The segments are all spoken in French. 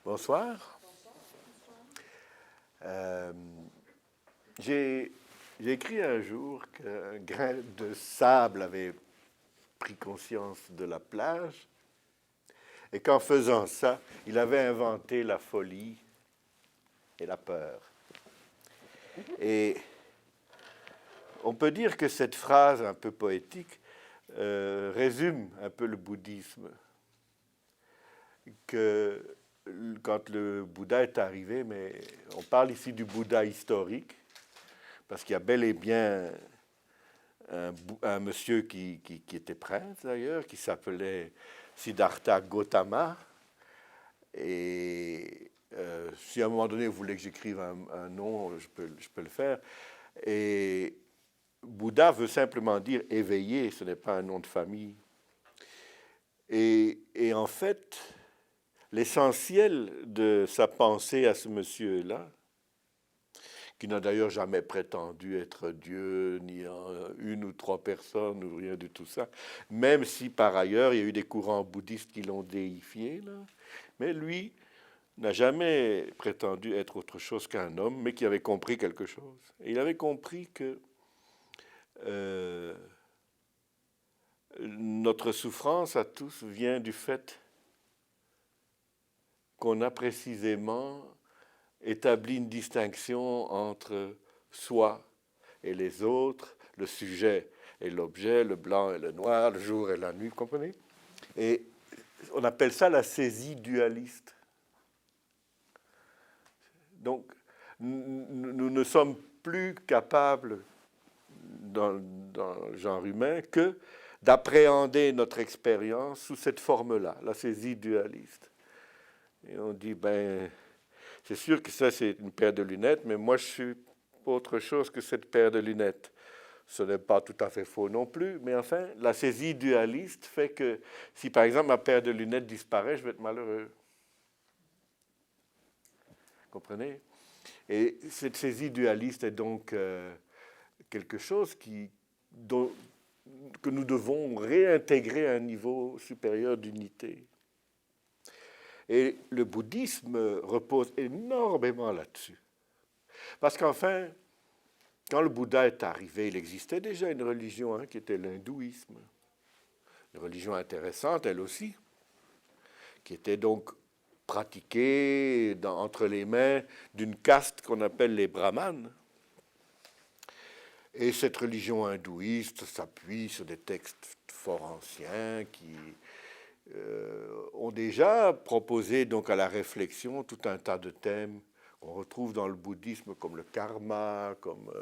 Bonsoir. J'ai écrit un jour qu'un grain de sable avait pris conscience de la plage et qu'en faisant ça, il avait inventé la folie et la peur. Et on peut dire que cette phrase un peu poétique résume un peu le bouddhisme. Que quand le Bouddha est arrivé, mais on parle ici du Bouddha historique, parce qu'il y a bel et bien un monsieur qui était prince d'ailleurs, qui s'appelait Siddhartha Gautama. Et si à un moment donné vous voulez que j'écrive un nom, je peux le faire. Et Bouddha veut simplement dire éveillé, ce n'est pas un nom de famille. Et en fait, l'essentiel de sa pensée à ce monsieur-là, qui n'a d'ailleurs jamais prétendu être Dieu, ni une ou trois personnes, ou rien de tout ça, même si par ailleurs il y a eu des courants bouddhistes qui l'ont déifié, là. Mais lui n'a jamais prétendu être autre chose qu'un homme, mais qui avait compris quelque chose. Et il avait compris que notre souffrance à tous vient du fait qu'on a précisément établi une distinction entre soi et les autres, le sujet et l'objet, le blanc et le noir, le jour et la nuit, vous comprenez? Et on appelle ça la saisie dualiste. Donc, nous ne sommes plus capables, dans le genre humain, que d'appréhender notre expérience sous cette forme-là, la saisie dualiste. Et on dit, ben, c'est sûr que ça, c'est une paire de lunettes, mais moi, je suis autre chose que cette paire de lunettes. Ce n'est pas tout à fait faux non plus, mais enfin, la saisie dualiste fait que si, par exemple, ma paire de lunettes disparaît, je vais être malheureux. Vous comprenez? Et cette saisie dualiste est donc quelque chose que nous devons réintégrer à un niveau supérieur d'unité. Et le bouddhisme repose énormément là-dessus. Parce qu'enfin, quand le Bouddha est arrivé, il existait déjà une religion qui était l'hindouisme. Une religion intéressante, elle aussi, qui était donc pratiquée entre les mains d'une caste qu'on appelle les brahmanes. Et cette religion hindouiste s'appuie sur des textes fort anciens qui ont déjà proposé donc à la réflexion tout un tas de thèmes qu'on retrouve dans le bouddhisme comme le karma, comme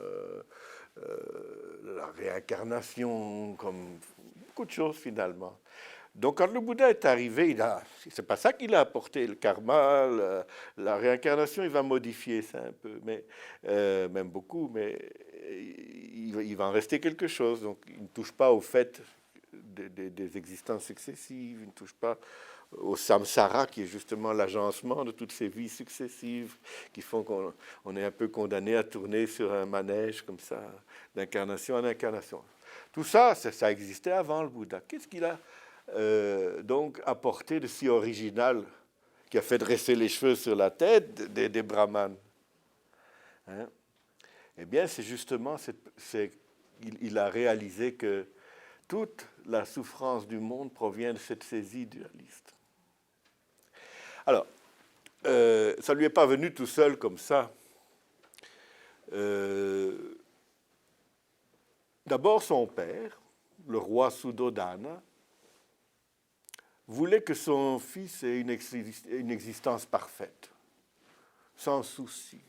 la réincarnation, comme beaucoup de choses finalement. Donc quand le Bouddha est arrivé, c'est pas ça qu'il a apporté, le karma, la réincarnation, il va modifier ça un peu, mais même beaucoup, mais il va en rester quelque chose. Donc il ne touche pas au fait des existences successives, il ne touche pas au samsara, qui est justement l'agencement de toutes ces vies successives qui font qu'on est un peu condamné à tourner sur un manège comme ça, d'incarnation en incarnation. Tout ça, ça existait avant le Bouddha. Qu'est-ce qu'il a donc apporté de si original qui a fait dresser les cheveux sur la tête des brahmanes? Hein? Eh bien, c'est justement, il a réalisé que toute la souffrance du monde provient de cette saisie dualiste. Alors, ça ne lui est pas venu tout seul comme ça. D'abord, son père, le roi Suddhodana, voulait que son fils ait une existence parfaite, sans souci,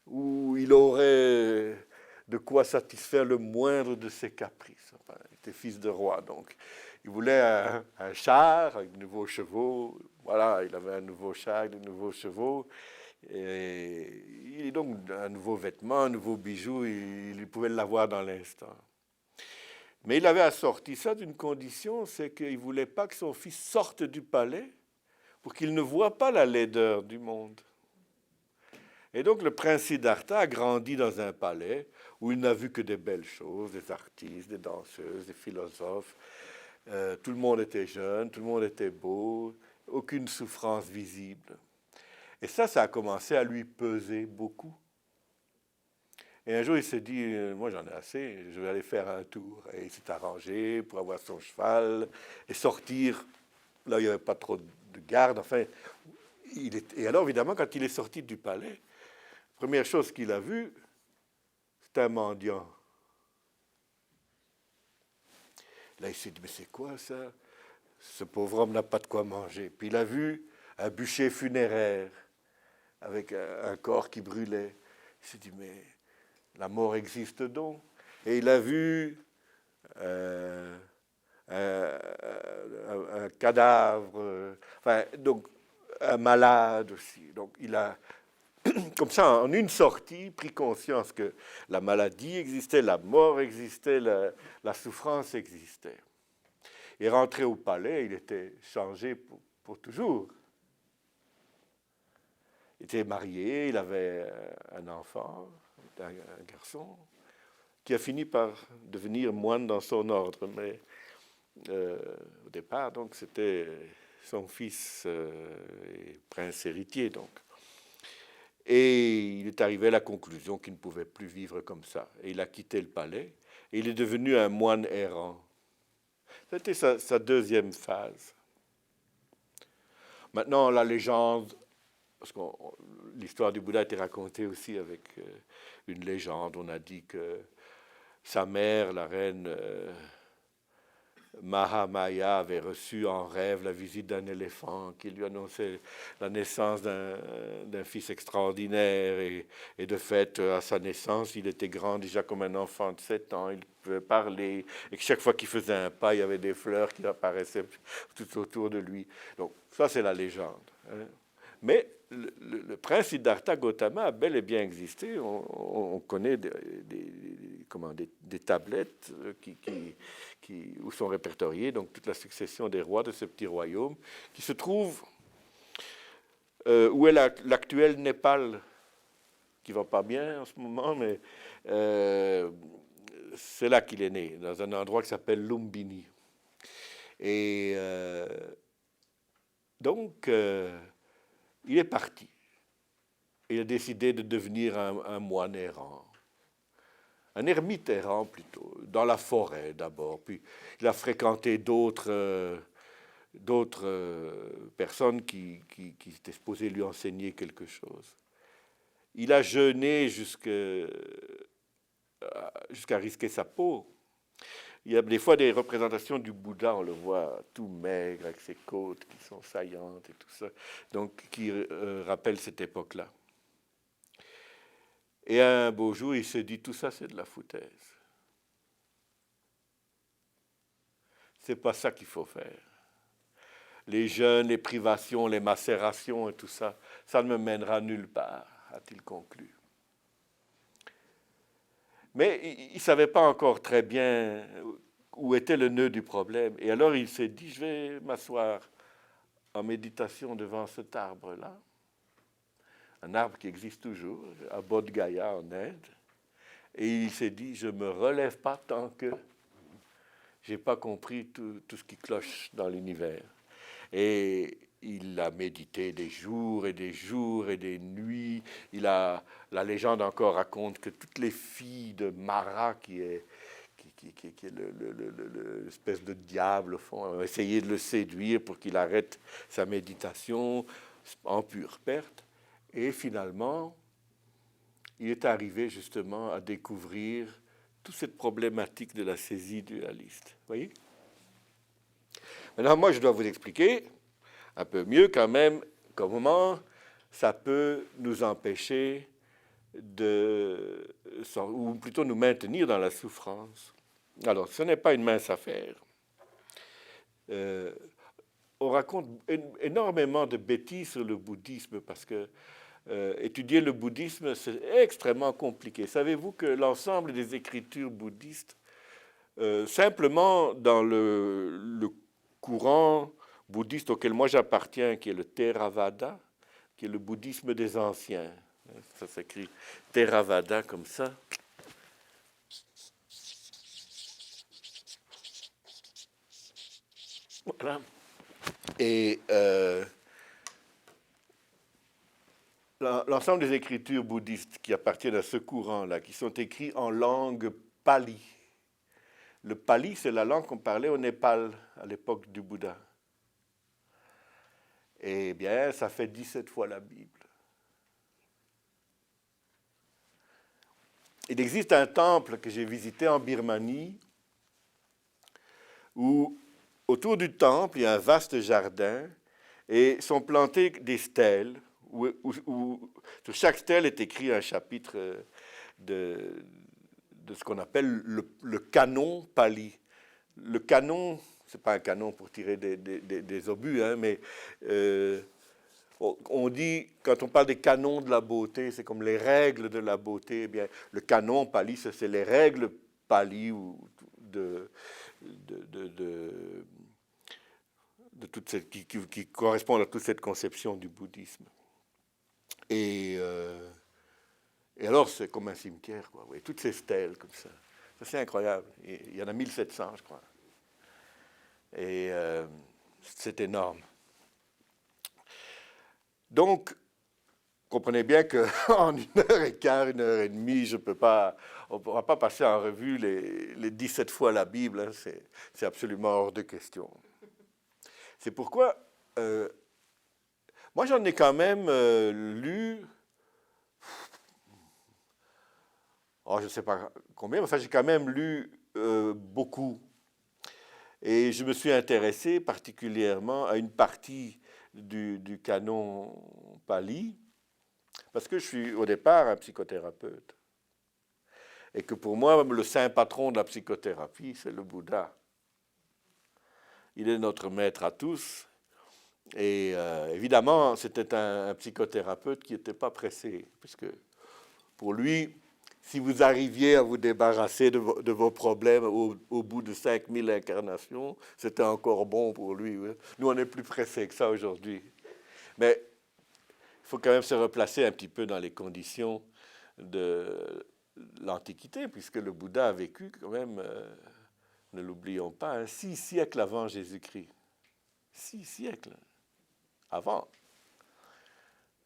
où il aurait de quoi satisfaire le moindre de ses caprices. Enfin, il était fils de roi, donc il voulait un char avec de nouveaux chevaux. Voilà, il avait un nouveau char avec de nouveaux chevaux. Et donc un nouveau vêtement, un nouveau bijou, il pouvait l'avoir dans l'instant. Mais il avait assorti ça d'une condition, c'est qu'il ne voulait pas que son fils sorte du palais pour qu'il ne voie pas la laideur du monde. Et donc le prince Siddhartha a grandi dans un palais où il n'a vu que des belles choses, des artistes, des danseuses, des philosophes. Tout le monde était jeune, tout le monde était beau, aucune souffrance visible. Et ça a commencé à lui peser beaucoup. Et un jour, il s'est dit, moi j'en ai assez, je vais aller faire un tour. Et il s'est arrangé pour avoir son cheval et sortir. Là, il n'y avait pas trop de garde. Enfin, et alors, évidemment, quand il est sorti du palais, première chose qu'il a vue, c'est un mendiant. Là, il s'est dit, mais c'est quoi ça? Ce pauvre homme n'a pas de quoi manger. Puis il a vu un bûcher funéraire avec un corps qui brûlait. Il s'est dit, mais la mort existe donc. Et il a vu un cadavre, enfin, donc un malade aussi. Donc il a, comme ça, en une sortie, pris conscience que la maladie existait, la mort existait, la souffrance existait. Et rentré au palais, il était changé pour toujours. Il était marié, il avait un enfant, un garçon, qui a fini par devenir moine dans son ordre. Mais au départ, donc, c'était son fils et prince héritier. Donc. Et il est arrivé à la conclusion qu'il ne pouvait plus vivre comme ça. Et il a quitté le palais et il est devenu un moine errant. C'était sa deuxième phase. Maintenant, la légende, parce que l'histoire du Bouddha a été racontée aussi avec une légende. On a dit que sa mère, la reine Mahamaya, avait reçu en rêve la visite d'un éléphant qui lui annonçait la naissance d'un fils extraordinaire. Et de fait, à sa naissance, il était grand déjà comme un enfant de 7 ans. Il pouvait parler. Et que chaque fois qu'il faisait un pas, il y avait des fleurs qui apparaissaient tout autour de lui. Donc ça, c'est la légende. Hein. Mais le prince Siddhartha Gautama a bel et bien existé. On connaît des tablettes où sont répertoriés donc toute la succession des rois de ce petit royaume qui se trouve où est l'actuel Népal, qui va pas bien en ce moment, mais c'est là qu'il est né, dans un endroit qui s'appelle Lumbini. Et donc il est parti. Il a décidé de devenir un moine errant. Un ermite errant plutôt, dans la forêt d'abord. Puis il a fréquenté d'autres personnes qui étaient supposées lui enseigner quelque chose. Il a jeûné jusqu'à risquer sa peau. Il y a des fois des représentations du Bouddha, on le voit tout maigre, avec ses côtes qui sont saillantes et tout ça, donc qui rappellent cette époque-là. Et un beau jour, il se dit, tout ça, c'est de la foutaise. C'est pas ça qu'il faut faire. Les jeûnes, les privations, les macérations et tout ça, ça ne me mènera nulle part, a-t-il conclu. Mais il ne savait pas encore très bien où était le nœud du problème. Et alors il s'est dit, je vais m'asseoir en méditation devant cet arbre-là, un arbre qui existe toujours, à Bodh Gaya en Inde. Et il s'est dit, je ne me relève pas tant que je n'ai pas compris tout ce qui cloche dans l'univers. Et il a médité des jours et des jours et des nuits. La légende encore raconte que toutes les filles de Mara, qui est l'espèce de diable, au fond, ont essayé de le séduire pour qu'il arrête sa méditation en pure perte. Et finalement, il est arrivé justement à découvrir toute cette problématique de la saisie dualiste. Vous voyez ? Maintenant, moi, je dois vous expliquer un peu mieux quand même comment ça peut nous empêcher ou plutôt nous maintenir dans la souffrance. Alors, ce n'est pas une mince affaire. On raconte énormément de bêtises sur le bouddhisme parce que étudier le bouddhisme, c'est extrêmement compliqué. Savez-vous que l'ensemble des écritures bouddhistes, simplement dans le courant bouddhiste auquel moi j'appartiens, qui est le Theravada, qui est le bouddhisme des anciens, ça s'écrit Theravada comme ça. Voilà. Et l'ensemble des écritures bouddhistes qui appartiennent à ce courant-là, qui sont écrits en langue pali. Le pali, c'est la langue qu'on parlait au Népal à l'époque du Bouddha. Eh bien, ça fait 17 fois la Bible. Il existe un temple que j'ai visité en Birmanie où, autour du temple, il y a un vaste jardin et sont plantées des stèles où sur chaque stèle est écrit un chapitre de ce qu'on appelle le canon pali. Le canon, ce n'est pas un canon pour tirer des obus, hein, mais on dit, quand on parle des canons de la beauté, c'est comme les règles de la beauté. Eh bien, le canon pali, c'est les règles pali ou de toute cette, qui correspondent à toute cette conception du bouddhisme. Et alors, c'est comme un cimetière, quoi. Vous voyez, toutes ces stèles comme ça. Ça, c'est incroyable. Il y en a 1700, je crois. Et c'est énorme. Donc, comprenez bien qu'en 1h15, 1h30, on ne pourra pas passer en revue les 17 fois la Bible. Hein, c'est absolument hors de question. C'est pourquoi, moi j'en ai quand même lu, je ne sais pas combien, mais enfin j'ai quand même lu beaucoup. Et je me suis intéressé particulièrement à une partie du canon pali, parce que je suis au départ un psychothérapeute. Et que pour moi, le saint patron de la psychothérapie, c'est le Bouddha. Il est notre maître à tous. Et évidemment, c'était un psychothérapeute qui n'était pas pressé, puisque pour lui, si vous arriviez à vous débarrasser de vos problèmes au bout de 5000 incarnations, c'était encore bon pour lui. Oui. Nous, on est plus pressés que ça aujourd'hui. Mais il faut quand même se replacer un petit peu dans les conditions de l'Antiquité, puisque le Bouddha a vécu quand même, ne l'oublions pas, 6 siècles avant Jésus-Christ. 6 siècles avant.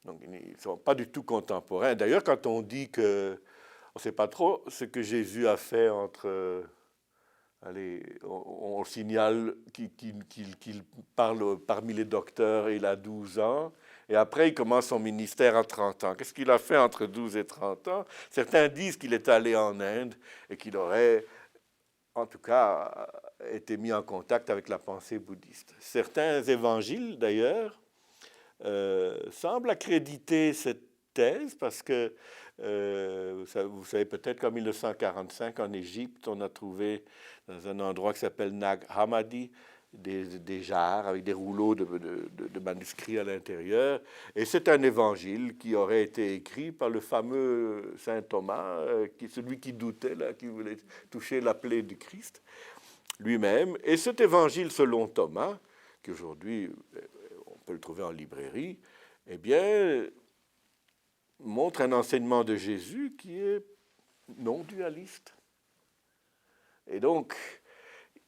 Donc, ils ne sont pas du tout contemporains. D'ailleurs, quand on dit que on ne sait pas trop ce que Jésus a fait entre... on signale qu'il parle parmi les docteurs, il a 12 ans, et après il commence son ministère à 30 ans. Qu'est-ce qu'il a fait entre 12 et 30 ans? Certains disent qu'il est allé en Inde et qu'il aurait, en tout cas, été mis en contact avec la pensée bouddhiste. Certains évangiles, d'ailleurs, semblent accréditer cette thèse parce que vous savez peut-être qu'en 1945, en Égypte, on a trouvé dans un endroit qui s'appelle Nag Hammadi des jarres avec des rouleaux de manuscrits à l'intérieur. Et c'est un évangile qui aurait été écrit par le fameux saint Thomas, celui qui doutait, là, qui voulait toucher la plaie du Christ lui-même. Et cet évangile selon Thomas, qui aujourd'hui, on peut le trouver en librairie, eh bien, montre un enseignement de Jésus qui est non dualiste. Et donc,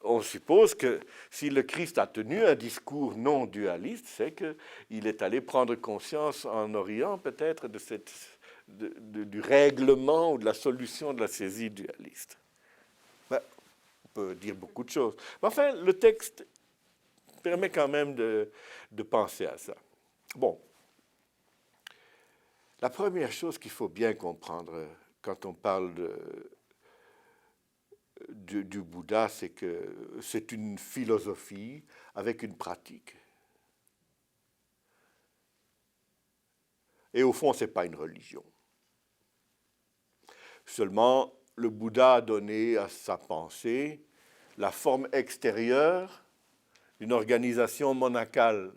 on suppose que si le Christ a tenu un discours non dualiste, c'est qu'il est allé prendre conscience en Orient peut-être du règlement ou de la solution de la saisie dualiste. Ben, on peut dire beaucoup de choses. Mais enfin, le texte permet quand même de penser à ça. Bon. La première chose qu'il faut bien comprendre quand on parle du Bouddha, c'est que c'est une philosophie avec une pratique. Et au fond, ce n'est pas une religion. Seulement, le Bouddha a donné à sa pensée la forme extérieure d'une organisation monacale,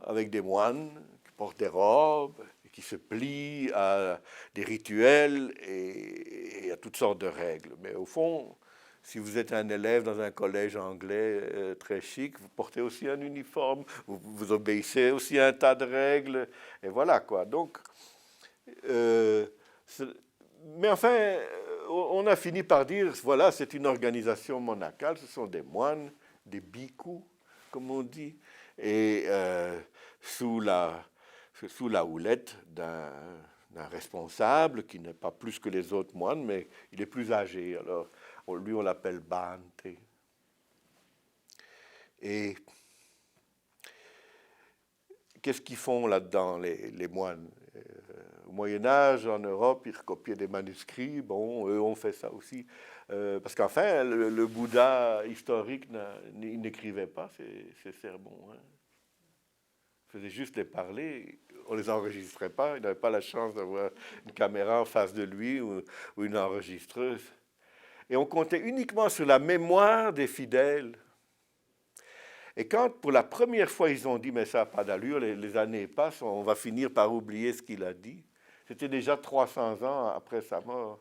avec des moines qui portent des robes, et qui se plient à des rituels et à toutes sortes de règles. Mais au fond, si vous êtes un élève dans un collège anglais très chic, vous portez aussi un uniforme, vous obéissez aussi à un tas de règles, et voilà quoi. Donc, mais enfin, on a fini par dire, voilà, c'est une organisation monacale, ce sont des moines, des bhikkhus, comme on dit. et sous la houlette d'un responsable qui n'est pas plus que les autres moines, mais il est plus âgé. Alors, lui, on l'appelle Bhante. Et qu'est-ce qu'ils font là-dedans, les moines? Au Moyen-Âge, en Europe, ils recopiaient des manuscrits. Bon, eux ont fait ça aussi. Parce qu'enfin, le Bouddha historique, il n'écrivait pas ses sermons. Hein. Il faisait juste les parler. On ne les enregistrait pas. Il n'avait pas la chance d'avoir une caméra en face de lui ou une enregistreuse. Et on comptait uniquement sur la mémoire des fidèles. Et quand, pour la première fois, ils ont dit « mais ça n'a pas d'allure, les années passent, on va finir par oublier ce qu'il a dit », c'était déjà 300 ans après sa mort.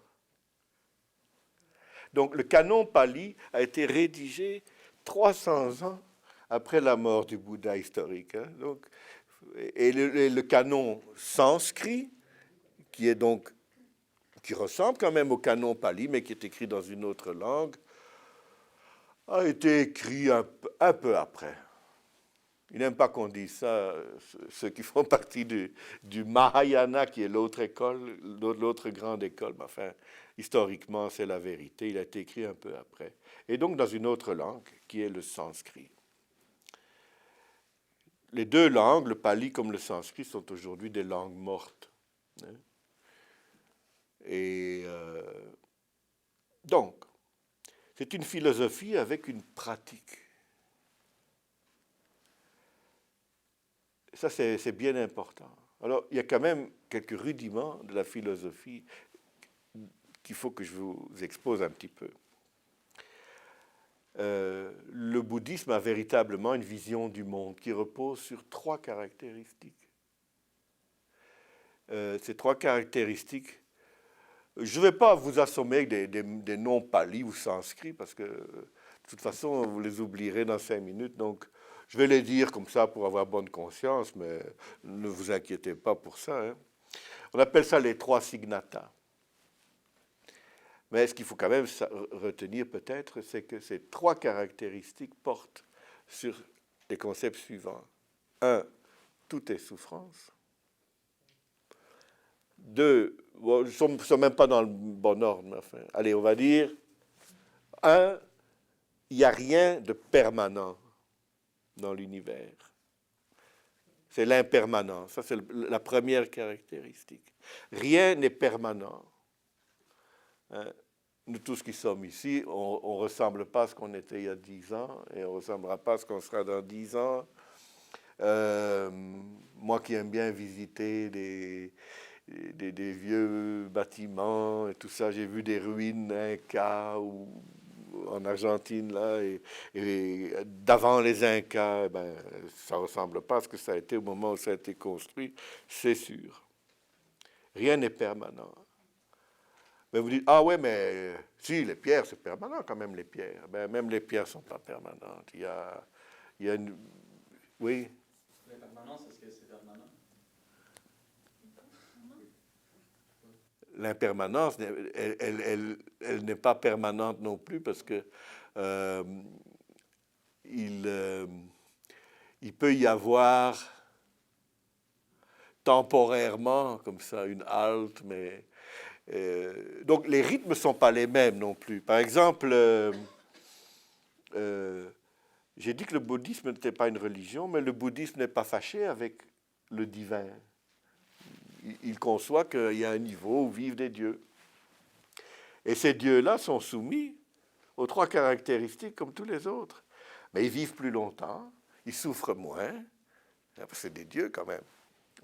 Donc le canon pali a été rédigé 300 ans après la mort du Bouddha historique. Hein. Donc, et le canon sanskrit, qui ressemble quand même au canon pali, mais qui est écrit dans une autre langue, a été écrit un peu après. Ils n'aiment pas qu'on dise ça, ceux qui font partie du Mahayana, qui est l'autre école, l'autre grande école. Mais enfin, historiquement, c'est la vérité. Il a été écrit un peu après. Et donc dans une autre langue, qui est le sanskrit. Les deux langues, le pali comme le sanskrit, sont aujourd'hui des langues mortes. Hein. Et donc, c'est une philosophie avec une pratique. Ça, c'est bien important. Alors, il y a quand même quelques rudiments de la philosophie qu'il faut que je vous expose un petit peu. Le bouddhisme a véritablement une vision du monde qui repose sur 3 caractéristiques. Ces 3 caractéristiques, je ne vais pas vous assommer avec des noms palis ou sanscrits, parce que de toute façon, vous les oublierez dans 5 minutes. Donc, je vais les dire comme ça pour avoir bonne conscience, mais ne vous inquiétez pas pour ça. Hein. On appelle ça les 3 signata. Mais ce qu'il faut quand même retenir peut-être, c'est que ces 3 caractéristiques portent sur les concepts suivants. 1, tout est souffrance. 2, bon, je ne suis même pas dans le bon ordre, mais enfin, allez, on va dire 1, il n'y a rien de permanent dans l'univers. C'est l'impermanence. Ça, c'est la première caractéristique. Rien n'est permanent. Hein? Nous tous qui sommes ici, on ne ressemble pas à ce qu'on était il y a 10 ans et on ne ressemblera pas à ce qu'on sera dans 10 ans. Moi qui aime bien visiter des vieux bâtiments et tout ça, j'ai vu des ruines Incas en Argentine, là, et d'avant les Incas, ben, ça ne ressemble pas à ce que ça a été au moment où ça a été construit, c'est sûr. Rien n'est permanent. Mais vous dites, ah ouais, mais si, les pierres, c'est permanent quand même, les pierres. Ben, même les pierres ne sont pas permanentes. Il y a une... Oui. L'impermanence, est-ce que c'est permanent? L'impermanence, elle n'est pas permanente non plus parce que il peut y avoir temporairement, comme ça, une halte, mais... donc les rythmes ne sont pas les mêmes non plus. Par exemple, j'ai dit que le bouddhisme n'était pas une religion, mais le bouddhisme n'est pas fâché avec le divin. Il conçoit qu'il y a un niveau où vivent des dieux. Et ces dieux-là sont soumis aux 3 caractéristiques comme tous les autres. Mais ils vivent plus longtemps, ils souffrent moins, c'est des dieux quand même.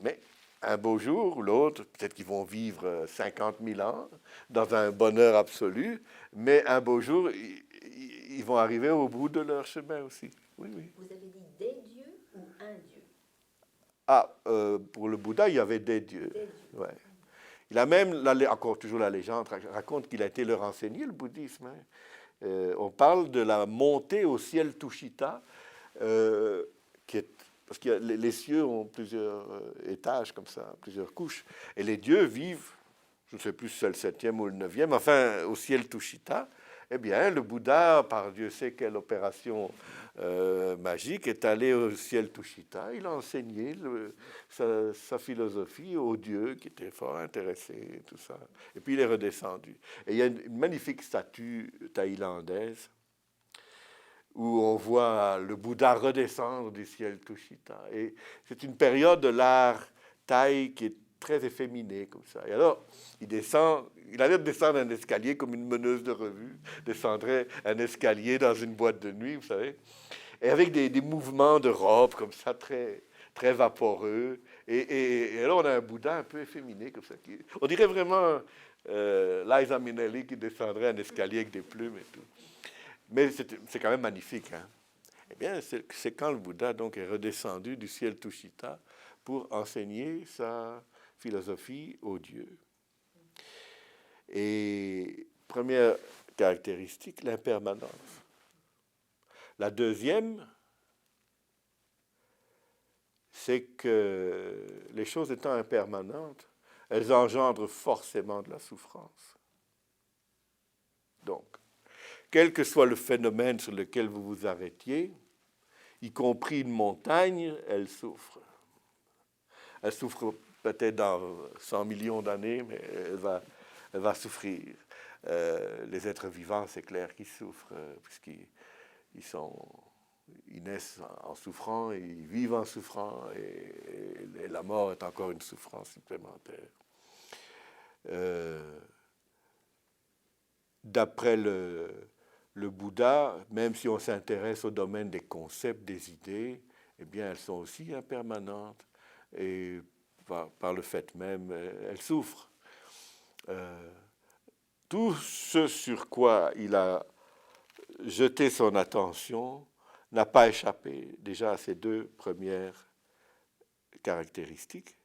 Mais un beau jour ou l'autre, peut-être qu'ils vont vivre 50 000 ans dans un bonheur absolu, mais un beau jour, ils vont arriver au bout de leur chemin aussi. Oui, oui. Vous avez dit des dieux ou un dieu? Ah, pour le Bouddha, il y avait des dieux. Des dieux. Ouais. Il a même, encore toujours la légende, raconte qu'il a été leur enseigner, le bouddhisme. Hein. On parle de la montée au ciel Tushita, qui est, parce que les cieux ont plusieurs étages comme ça, plusieurs couches. Et les dieux vivent, je ne sais plus si c'est le 7e ou le 9e, enfin au ciel Tushita. Eh bien, le Bouddha, par Dieu sait quelle opération magique, est allé au ciel Tushita. Il a enseigné sa philosophie aux dieux qui étaient fort intéressés, tout ça. Et puis il est redescendu. Et il y a une magnifique statue thaïlandaise où on voit le Bouddha redescendre du ciel Tushita. Et c'est une période de l'art thaï qui est très efféminé comme ça. Et alors, il a l'air de descendre un escalier comme une meneuse de revue descendrait un escalier dans une boîte de nuit, vous savez, et avec des mouvements de robe comme ça, très, très vaporeux. Et alors, on a un Bouddha un peu efféminé comme ça. On dirait vraiment Liza Minnelli qui descendrait un escalier avec des plumes et tout. Mais c'est quand même magnifique. Hein? Eh bien, c'est quand le Bouddha donc est redescendu du ciel Tushita pour enseigner sa philosophie aux dieux. Et première caractéristique, l'impermanence. La deuxième, c'est que les choses étant impermanentes, elles engendrent forcément de la souffrance. Donc, quel que soit le phénomène sur lequel vous vous arrêtiez, y compris une montagne, elle souffre. Elle souffre peut-être dans 100 millions d'années, mais elle va souffrir. Les êtres vivants, c'est clair qu'ils souffrent, puisqu'ils naissent en souffrant, et ils vivent en souffrant, et la mort est encore une souffrance supplémentaire. D'après le Bouddha, même si on s'intéresse au domaine des concepts, des idées, eh bien, elles sont aussi impermanentes. Et par le fait même, elles souffrent. Tout ce sur quoi il a jeté son attention n'a pas échappé déjà à ces deux premières caractéristiques.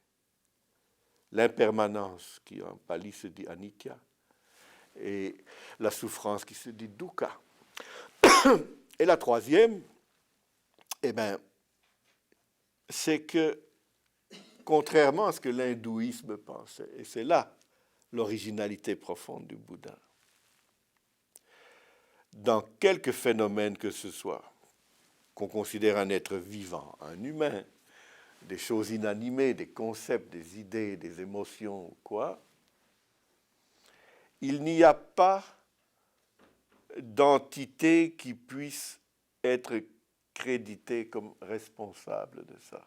L'impermanence, qui en pali se dit anitya, et la souffrance qui se dit dukkha. Et la troisième, eh bien, c'est que, contrairement à ce que l'hindouisme pensait, et c'est là l'originalité profonde du Bouddha, dans quelque phénomène que ce soit, qu'on considère un être vivant, un humain, des choses inanimées, des concepts, des idées, des émotions ou quoi, il n'y a pas d'entité qui puisse être créditée comme responsable de ça.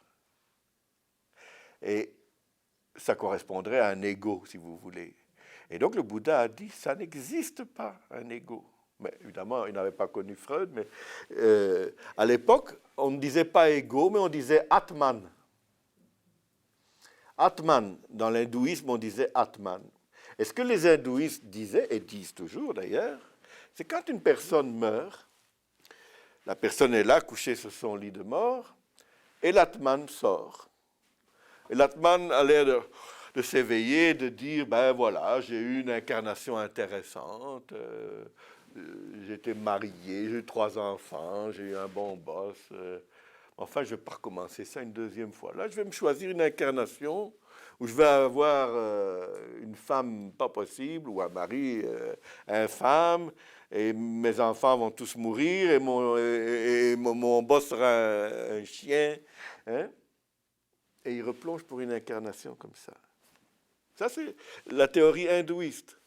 Et ça correspondrait à un ego, si vous voulez. Et donc le Bouddha a dit, ça n'existe pas, un ego. Mais évidemment, il n'avait pas connu Freud, mais à l'époque, on ne disait pas ego, mais on disait Atman. Atman, dans l'hindouisme, on disait Atman. Et ce que les hindouistes disaient, et disent toujours d'ailleurs, c'est quand une personne meurt, la personne est là, couchée sur son lit de mort, et l'Atman sort. Et l'Atman a l'air de s'éveiller, de dire, ben voilà, j'ai eu une incarnation intéressante, j'ai été marié, j'ai eu 3 enfants, j'ai eu un bon boss. Enfin, je ne vais pas recommencer ça une deuxième fois. Là, je vais me choisir une incarnation où je vais avoir une femme pas possible ou un mari infâme, et mes enfants vont tous mourir, et mon boss sera un chien. Hein? Et il replonge pour une incarnation comme ça. Ça, c'est la théorie hindouiste.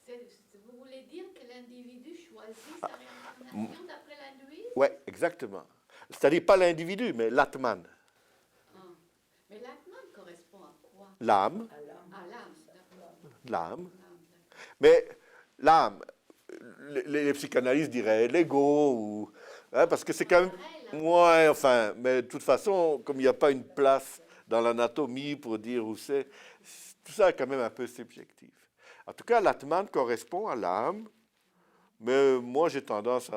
Vous voulez dire que l'individu choisit sa réincarnation d'après l'hindouisme? Oui, exactement. C'est-à-dire pas l'individu, mais l'Atman. Mais l'Atman correspond à quoi? L'âme. À l'âme, d'accord. L'âme. Mais l'âme, les psychanalystes diraient l'ego, ou, hein, parce que c'est quand même... Ouais, enfin, mais de toute façon, comme il n'y a pas une place dans l'anatomie pour dire où c'est, tout ça est quand même un peu subjectif. En tout cas, l'Atman correspond à l'âme, mais moi j'ai tendance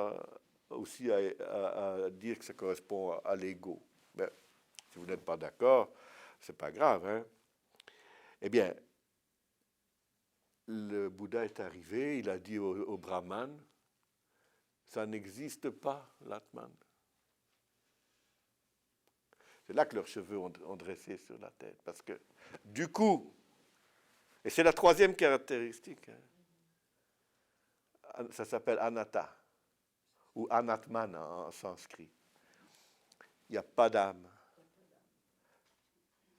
aussi à dire que ça correspond à l'ego. Mais si vous n'êtes pas d'accord, c'est pas grave. Hein? Eh bien, le Bouddha est arrivé, il a dit au brahman, ça n'existe pas, l'Atman. C'est là que leurs cheveux ont dressé sur la tête. Parce que, du coup, et c'est la troisième caractéristique, hein, ça s'appelle anatta, ou anatman en sanskrit. Il n'y a pas d'âme,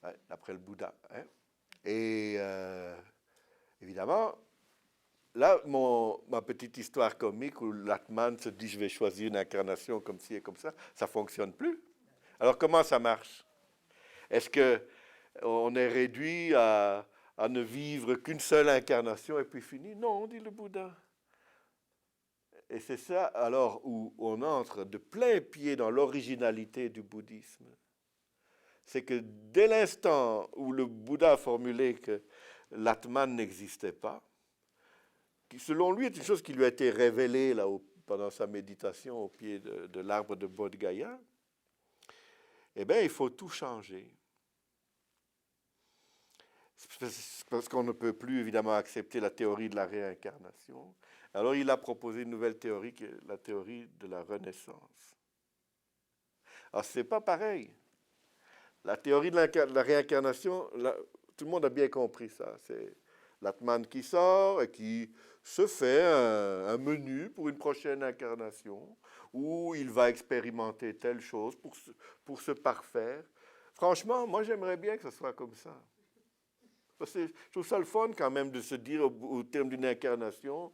ouais, d'après le Bouddha. Hein. Et évidemment, là, ma petite histoire comique où l'Atman se dit je vais choisir une incarnation comme ci et comme ça ne fonctionne plus. Alors comment ça marche? Est-ce qu'on est réduit à ne vivre qu'une seule incarnation et puis fini? Non, dit le Bouddha. Et c'est ça alors où on entre de plein pied dans l'originalité du bouddhisme. C'est que dès l'instant où le Bouddha a formulé que l'Atman n'existait pas, qui selon lui est une chose qui lui a été révélée là, pendant sa méditation au pied de l'arbre de Bodh Gaya, eh bien, il faut tout changer. Parce qu'on ne peut plus, évidemment, accepter la théorie de la réincarnation. Alors, il a proposé une nouvelle théorie, qui est la théorie de la renaissance. Alors, ce n'est pas pareil. La théorie de la réincarnation, là, tout le monde a bien compris ça. C'est l'Atman qui sort et qui se fait un menu pour une prochaine incarnation où il va expérimenter telle chose pour se parfaire. Franchement, moi, j'aimerais bien que ce soit comme ça. Parce que je trouve ça le fun quand même de se dire au terme d'une incarnation,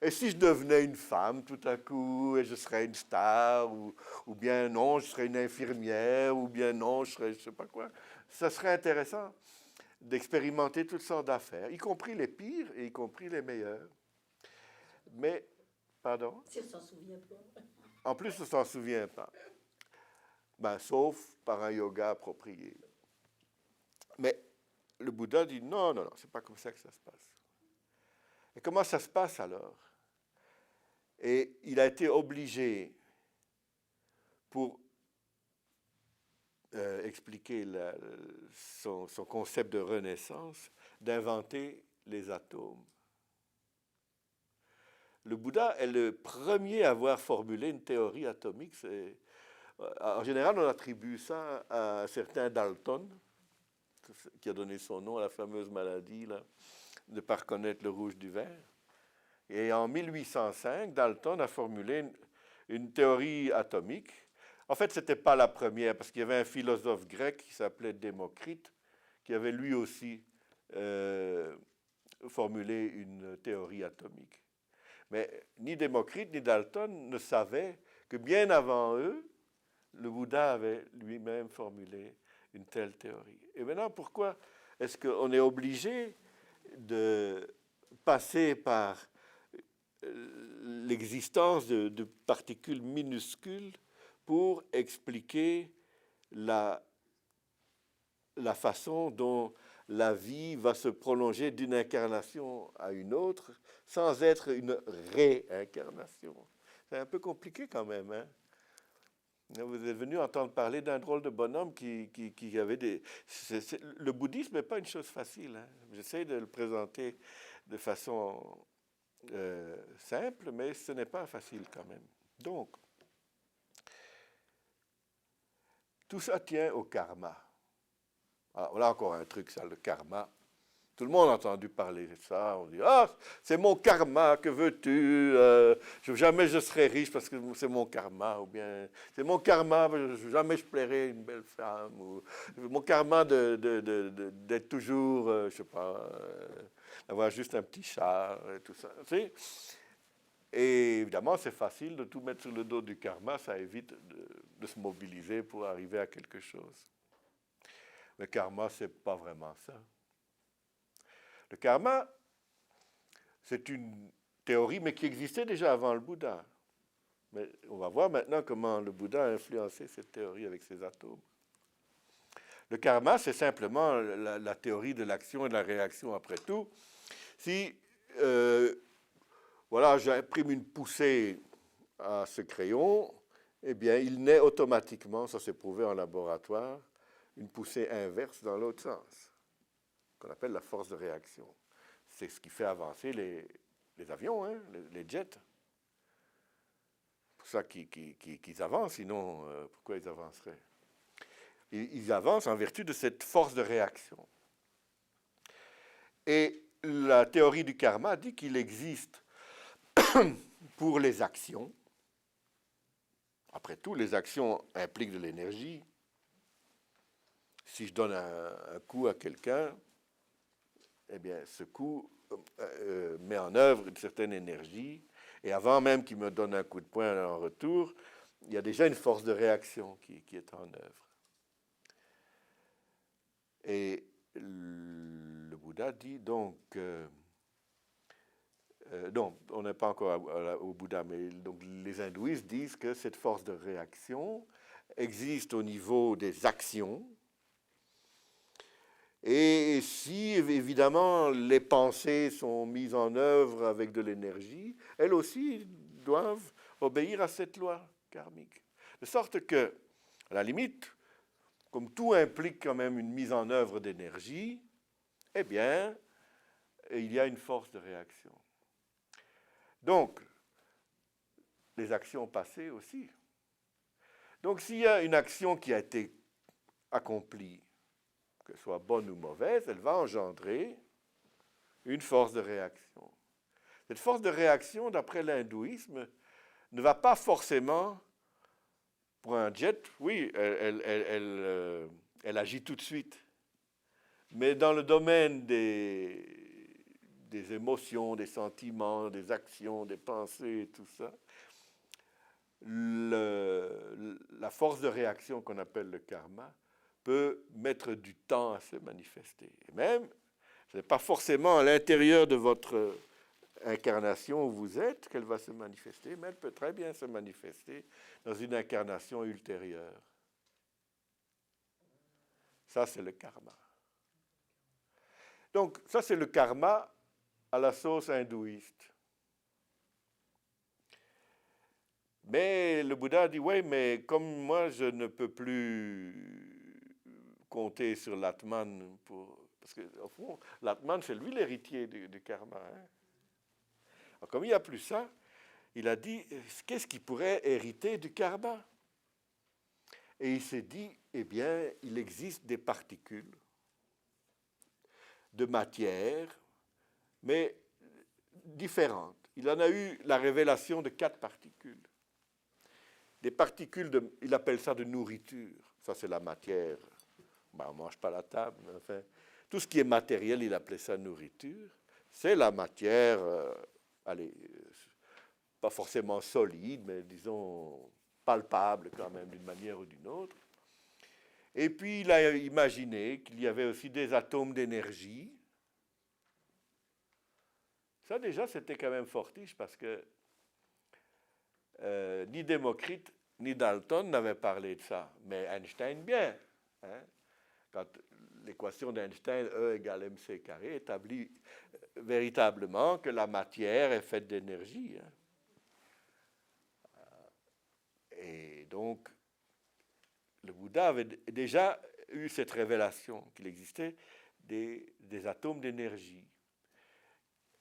et si je devenais une femme tout à coup, et je serais une star, ou bien non, je serais une infirmière, ou bien non, je serais je ne sais pas quoi, ça serait intéressant d'expérimenter toutes sortes d'affaires, y compris les pires et y compris les meilleures. Mais, pardon? Si on s'en souvient pas. En plus, on ne s'en souvient pas. Ben, sauf par un yoga approprié. Mais le Bouddha dit non, non, non, c'est pas comme ça que ça se passe. Et comment ça se passe alors? Et il a été obligé, pour expliquer son concept de renaissance, d'inventer les atomes. Le Bouddha est le premier à avoir formulé une théorie atomique. En général, on attribue ça à un certain Dalton, qui a donné son nom à la fameuse maladie là, de ne pas reconnaître le rouge du vert. Et en 1805, Dalton a formulé une théorie atomique. En fait, ce n'était pas la première, parce qu'il y avait un philosophe grec qui s'appelait Démocrite, qui avait lui aussi formulé une théorie atomique. Mais ni Démocrite ni Dalton ne savaient que bien avant eux, le Bouddha avait lui-même formulé une telle théorie. Et maintenant, pourquoi est-ce qu'on est obligé de passer par l'existence de particules minuscules pour expliquer la façon dont la vie va se prolonger d'une incarnation à une autre sans être une réincarnation? C'est un peu compliqué quand même, hein? Vous êtes venu entendre parler d'un drôle de bonhomme qui avait des... Le bouddhisme n'est pas une chose facile. Hein? J'essaie de le présenter de façon simple, mais ce n'est pas facile quand même. Donc, tout ça tient au karma. Alors, voilà encore un truc, ça, le karma. Tout le monde a entendu parler de ça. On dit, ah, c'est mon karma, que veux-tu? Jamais je serai riche parce que c'est mon karma. Ou bien, c'est mon karma, jamais je plairai une belle femme. Ou mon karma d'être toujours, je ne sais pas, d'avoir juste un petit chat, et tout ça. Tu sais? Et évidemment, c'est facile de tout mettre sur le dos du karma. Ça évite de se mobiliser pour arriver à quelque chose. Le karma, ce n'est pas vraiment ça. Le karma, c'est une théorie, mais qui existait déjà avant le Bouddha. Mais on va voir maintenant comment le Bouddha a influencé cette théorie avec ses atomes. Le karma, c'est simplement la théorie de l'action et de la réaction après tout. Si, voilà, j'imprime une poussée à ce crayon, eh bien, il naît automatiquement, ça s'est prouvé en laboratoire, une poussée inverse dans l'autre sens, qu'on appelle la force de réaction. C'est ce qui fait avancer les avions, hein, les jets. C'est pour ça qu'ils avancent, sinon pourquoi ils avanceraient? Ils avancent en vertu de cette force de réaction. Et la théorie du karma dit qu'il existe pour les actions. Après tout, les actions impliquent de l'énergie. Si je donne un coup à quelqu'un, eh bien, ce coup met en œuvre une certaine énergie. Et avant même qu'il me donne un coup de poing en retour, il y a déjà une force de réaction qui est en œuvre. Et le Bouddha dit donc... non, on n'est pas encore au Bouddha, mais donc les hindouistes disent que cette force de réaction existe au niveau des actions. Et si, évidemment, les pensées sont mises en œuvre avec de l'énergie, elles aussi doivent obéir à cette loi karmique. De sorte que, à la limite, comme tout implique quand même une mise en œuvre d'énergie, eh bien, il y a une force de réaction. Donc, les actions passées aussi. Donc, s'il y a une action qui a été accomplie, qu'elle soit bonne ou mauvaise, elle va engendrer une force de réaction. Cette force de réaction, d'après l'hindouisme, ne va pas forcément, pour un jet, oui, elle agit tout de suite. Mais dans le domaine des émotions, des sentiments, des actions, des pensées, tout ça, la force de réaction qu'on appelle le karma peut mettre du temps à se manifester. Et même, ce n'est pas forcément à l'intérieur de votre incarnation où vous êtes qu'elle va se manifester, mais elle peut très bien se manifester dans une incarnation ultérieure. Ça, c'est le karma. Donc, ça, c'est le karma à la sauce hindouiste. Mais le Bouddha dit, oui, mais comme moi, je ne peux plus compter sur l'Atman parce que, au fond, l'Atman, c'est lui l'héritier du karma. Hein? Alors, comme il n'y a plus ça, il a dit, qu'est-ce qui pourrait hériter du karma? Et il s'est dit, eh bien, il existe des particules de matière, mais différentes. Il en a eu la révélation de 4 particules. Des particules, il appelle ça de nourriture. Ça, c'est la matière. Ben, on ne mange pas à la table, mais enfin, tout ce qui est matériel, il appelait ça nourriture. C'est la matière, pas forcément solide, mais disons palpable quand même, d'une manière ou d'une autre. Et puis, il a imaginé qu'il y avait aussi des atomes d'énergie. Ça, déjà, c'était quand même fortiche, parce que ni Démocrite ni Dalton n'avaient parlé de ça, mais Einstein bien. Hein? Quand l'équation d'Einstein, E égale mc carré, établit véritablement que la matière est faite d'énergie. Hein? Et donc, le Bouddha avait déjà eu cette révélation qu'il existait des atomes d'énergie.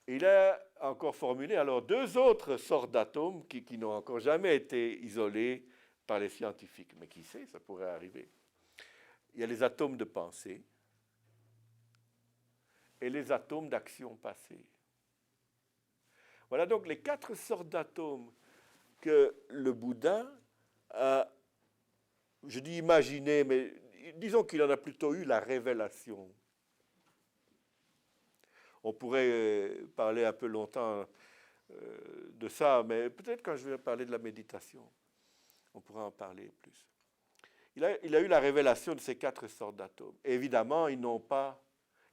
Il a encore formulé alors 2 autres sortes d'atomes qui n'ont encore jamais été isolés par les scientifiques. Mais qui sait, ça pourrait arriver. Il y a les atomes de pensée et les atomes d'action passée. Voilà donc les 4 sortes d'atomes que le Bouddha a, je dis imaginé, mais disons qu'il en a plutôt eu la révélation. On pourrait parler un peu longtemps de ça, mais peut-être quand je vais parler de la méditation, on pourra en parler plus. Il a eu la révélation de ces 4 sortes d'atomes. Et évidemment, ils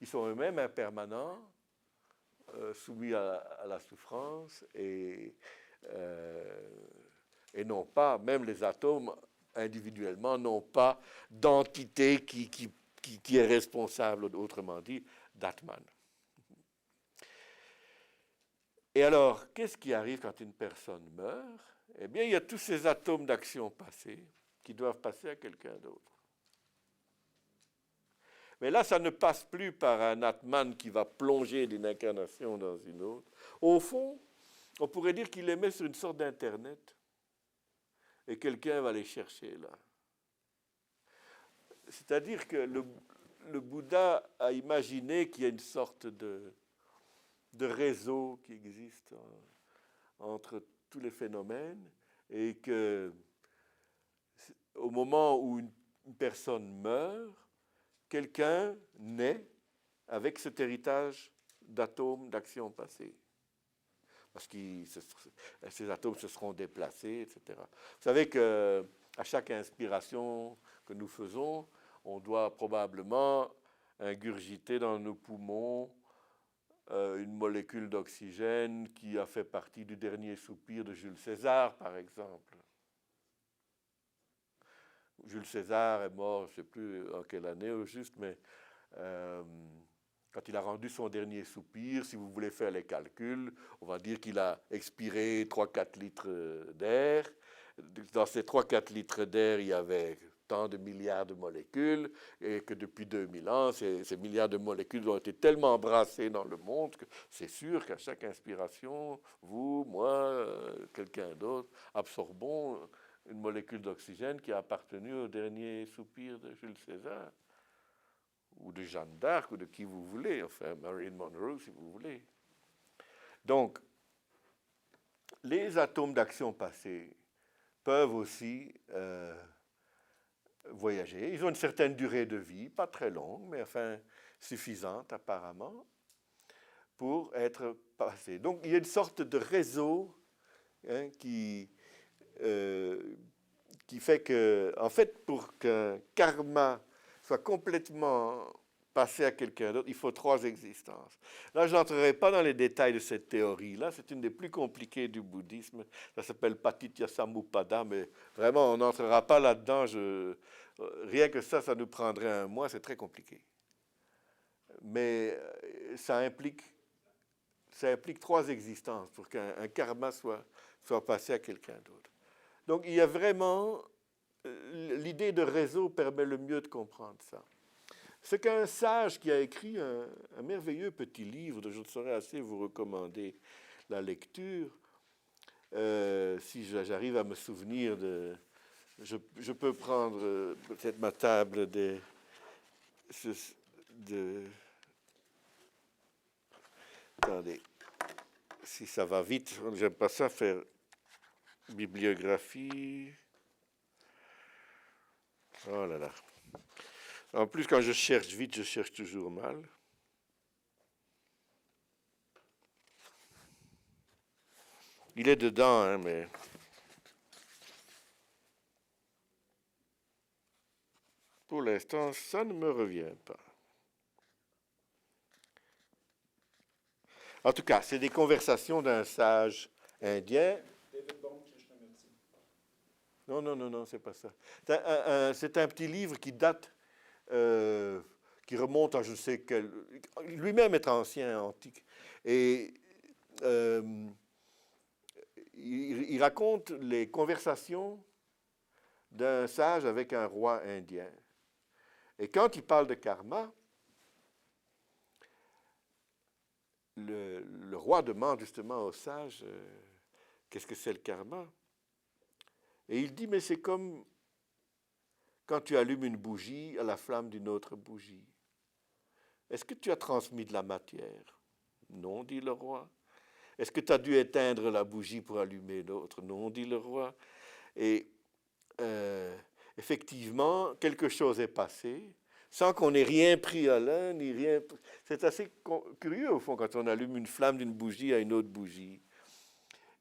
sont eux-mêmes impermanents, soumis à la souffrance, et n'ont pas, même les atomes individuellement, n'ont pas d'entité qui est responsable, autrement dit, d'Atman. Et alors, qu'est-ce qui arrive quand une personne meurt? Eh bien, il y a tous ces atomes d'action passée qui doivent passer à quelqu'un d'autre. Mais là, ça ne passe plus par un Atman qui va plonger d'une incarnation dans une autre. Au fond, on pourrait dire qu'il les met sur une sorte d'Internet et quelqu'un va les chercher là. C'est-à-dire que le Bouddha a imaginé qu'il y a une sorte de réseau qui existe entre tous les phénomènes et que au moment où une personne meurt, quelqu'un naît avec cet héritage d'atomes d'actions passées. Parce que ces atomes se seront déplacés, etc. Vous savez qu'à chaque inspiration que nous faisons, on doit probablement ingurgiter dans nos poumons une molécule d'oxygène qui a fait partie du dernier soupir de Jules César, par exemple. Jules César est mort, je ne sais plus en quelle année au juste, mais quand il a rendu son dernier soupir, si vous voulez faire les calculs, on va dire qu'il a expiré 3-4 litres d'air. Dans ces 3-4 litres d'air, il y avait tant de milliards de molécules, et que depuis 2000 ans, ces milliards de molécules ont été tellement brassées dans le monde que c'est sûr qu'à chaque inspiration, vous, moi, quelqu'un d'autre, absorbons une molécule d'oxygène qui a appartenu au dernier soupir de Jules César, ou de Jeanne d'Arc, ou de qui vous voulez, enfin Marilyn Monroe si vous voulez. Donc, les atomes d'action passée peuvent aussi voyager. Ils ont une certaine durée de vie, pas très longue, mais enfin suffisante apparemment, pour être passés. Donc, il y a une sorte de réseau qui fait que, en fait, pour qu'un karma soit complètement passé à quelqu'un d'autre, il faut 3 existences. Là, je n'entrerai pas dans les détails de cette théorie-là, c'est une des plus compliquées du bouddhisme, ça s'appelle Patityasamuppada, mais vraiment, on n'entrera pas là-dedans, rien que ça nous prendrait un mois, c'est très compliqué. Mais ça implique 3 existences pour qu'un karma soit passé à quelqu'un d'autre. Donc, il y a vraiment... L'idée de réseau permet le mieux de comprendre ça. C'est qu'un sage qui a écrit un merveilleux petit livre dont je ne saurais assez vous recommander la lecture, si j'arrive à me souvenir de... Je peux prendre peut-être ma table Attendez, si ça va vite, j'aime pas ça faire bibliographie... Oh là là. En plus, quand je cherche vite, je cherche toujours mal. Il est dedans, hein, mais... Pour l'instant, ça ne me revient pas. En tout cas, c'est des conversations d'un sage indien. David Bohm, Krishnamurti. Non, c'est pas ça. C'est un petit livre qui date, qui remonte à je sais quel... Lui-même est ancien, antique. Et il raconte les conversations d'un sage avec un roi indien. Et quand il parle de karma, le roi demande justement au sage qu'est-ce que c'est le karma. Et il dit, mais c'est comme quand tu allumes une bougie à la flamme d'une autre bougie. Est-ce que tu as transmis de la matière? Non, dit le roi. Est-ce que tu as dû éteindre la bougie pour allumer l'autre? Non, dit le roi. Et effectivement, quelque chose est passé, sans qu'on ait rien pris à l'un, ni rien... C'est assez curieux, au fond, quand on allume une flamme d'une bougie à une autre bougie.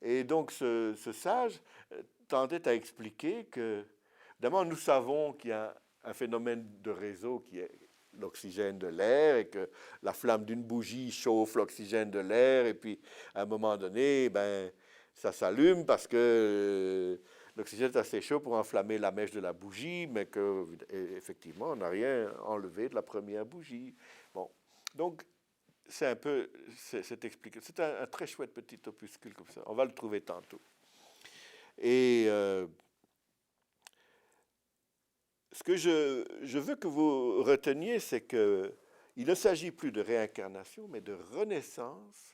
Et donc, ce sage tendait à expliquer que, d'abord, nous savons qu'il y a un phénomène de réseau qui est l'oxygène de l'air, et que la flamme d'une bougie chauffe l'oxygène de l'air, et puis, à un moment donné, ça s'allume parce que l'oxygène est assez chaud pour enflammer la mèche de la bougie, mais qu'effectivement, on n'a rien enlevé de la première bougie. Bon, donc, c'est un peu cette explication. C'est un très chouette petit opuscule comme ça. On va le trouver tantôt. Et ce que je veux que vous reteniez, c'est qu'il ne s'agit plus de réincarnation, mais de renaissance,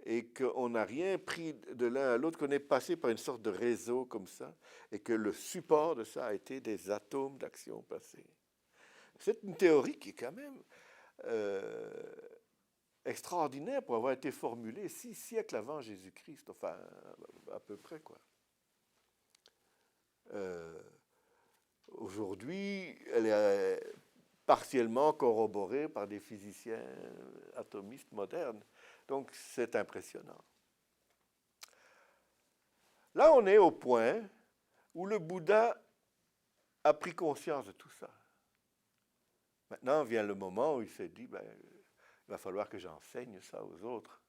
et qu'on n'a rien pris de l'un à l'autre, qu'on est passé par une sorte de réseau comme ça, et que le support de ça a été des atomes d'action passée. C'est une théorie qui est quand même extraordinaire pour avoir été formulée 6 siècles avant Jésus-Christ, enfin, à peu près, quoi. Aujourd'hui, elle est partiellement corroborée par des physiciens atomistes modernes. Donc, c'est impressionnant. Là, on est au point où le Bouddha a pris conscience de tout ça. Maintenant vient le moment où il s'est dit, ben, il va falloir que j'enseigne ça aux autres.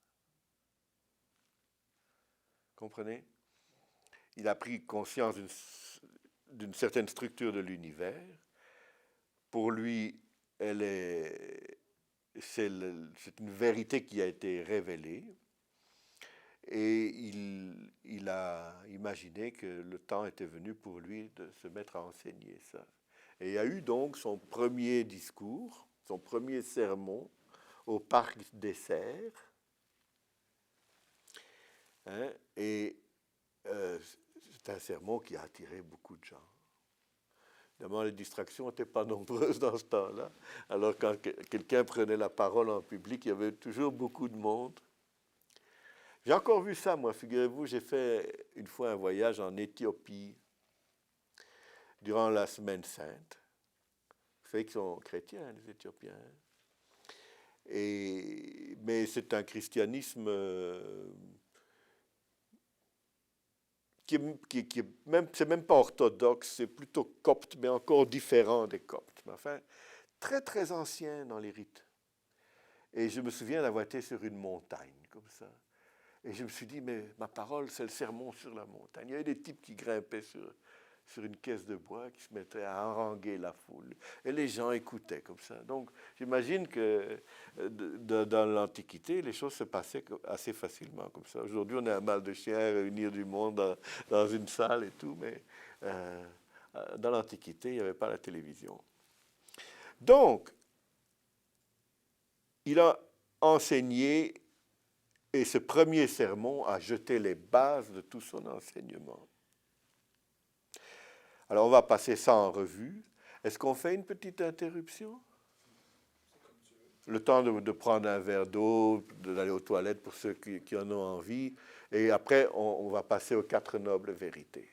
Comprenez? Il a pris conscience d'une certaine structure de l'univers. Pour lui, c'est une vérité qui a été révélée. Et il a imaginé que le temps était venu pour lui de se mettre à enseigner ça. Et il a eu donc son premier discours, son premier sermon au parc des Serres. Hein, et c'est un sermon qui a attiré beaucoup de gens. Évidemment, les distractions n'étaient pas nombreuses dans ce temps-là. Alors, quand quelqu'un prenait la parole en public, il y avait toujours beaucoup de monde. J'ai encore vu ça, moi, figurez-vous, j'ai fait une fois un voyage en Éthiopie durant la Semaine Sainte. Vous savez qu'ils sont chrétiens, les Éthiopiens. Mais c'est un christianisme qui est même, c'est même pas orthodoxe, c'est plutôt copte, mais encore différent des coptes. Mais enfin, très, très ancien dans les rites. Et je me souviens d'avoir été sur une montagne, comme ça. Et je me suis dit, mais ma parole, c'est le sermon sur la montagne. Il y avait des types qui grimpaient sur une caisse de bois, qui se mettaient à haranguer la foule. Et les gens écoutaient comme ça. Donc, j'imagine que dans l'Antiquité, les choses se passaient assez facilement comme ça. Aujourd'hui, on a un mal de chien à réunir du monde dans une salle et tout, mais dans l'Antiquité, il n'y avait pas la télévision. Donc, il a enseigné. Et ce premier sermon a jeté les bases de tout son enseignement. Alors, on va passer ça en revue. Est-ce qu'on fait une petite interruption? Le temps de prendre un verre d'eau, d'aller aux toilettes pour ceux qui en ont envie. Et après, on va passer aux 4 nobles vérités.